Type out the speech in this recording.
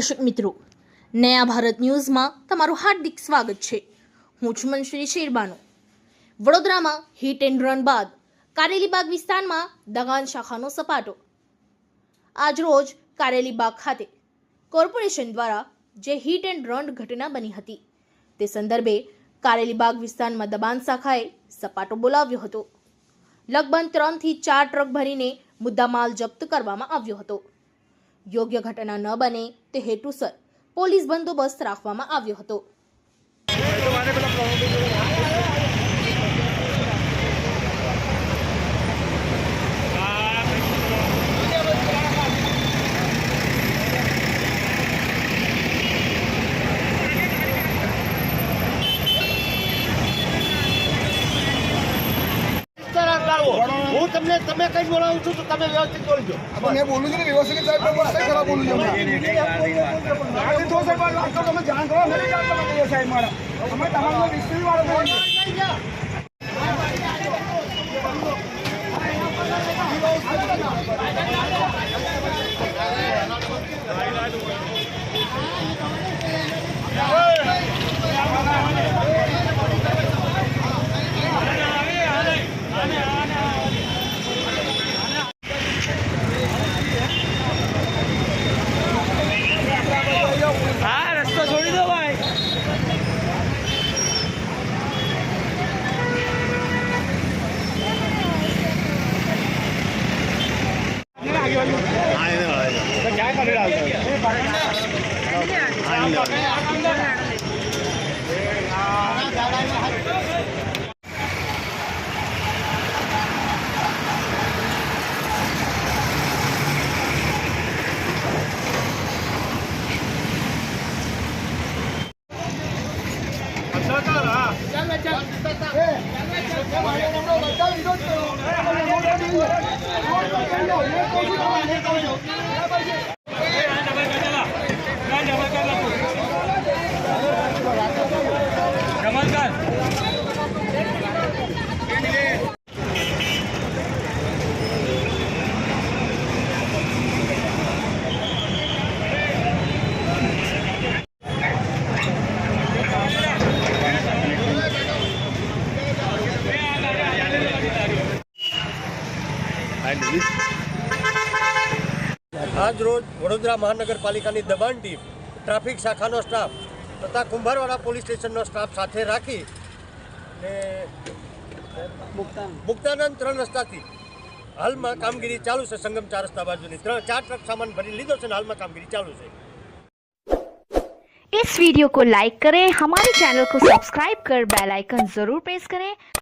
દર્શક મિત્રો, નયા ભારત ન્યૂઝમાં તમારું હાર્દિક સ્વાગત છે। હું છું મનશ્રી શેરબાનો। વડોદરામાં હિટ એન્ડ રન બાદ કારેલીબાગ વિસ્તારમાં દગાન શાખાનો સપાટો। આજરોજ કારેલીબાગ ખાતે કોર્પોરેશન દ્વારા જે હિટ એન્ડ રન ઘટના બની હતી તે સંદર્ભે કારેલીબાગ વિસ્તારમાં દબાણ શાખાએ સપાટો બોલાવ્યો હતો। લગભગ 3 થી 4 ટ્રક ભરીને મુદ્દામાલ જપ્ત કરવામાં આવ્યો હતો। યોગ્ય ઘટના ન બને તે હેતુસર પોલીસ બંદોબસ્ત રાખવામાં આવ્યો હતો। હું તમને તમે કઈ બોલાવું છું તો તમે વ્યવસ્થિત બોલજો। मैं बोलूँ नहीं व्यवस्थित साहब मैं सही खराब बोलूँ તમે જાણ કરો મને જાણ કરો સાહેબ મારા અમે તમારો ડિસ્ટ્રિક્ટ વાળો આજ રોજ વડોદરા મહાનગરપાલિકાની દબાણ ટીમ ટ્રાફિક શાખાનો સ્ટાફ તથા કુંભારવાડા પોલીસ સ્ટેશનનો સ્ટાફ સાથે રાખી ને મુક્તાનંદ 3 રસ્તાથી હાલમાં કામગીરી ચાલુ છે। સંગમ 4 રસ્તા બાજુની 4 ટ્રક સામાન ભરી લીધો છે ને હાલમાં કામગીરી ચાલુ છે। इस वीडियो को लाइक करें, हमारे चैनल को सब्सक्राइब कर बेल आइकन जरूर प्रेस करें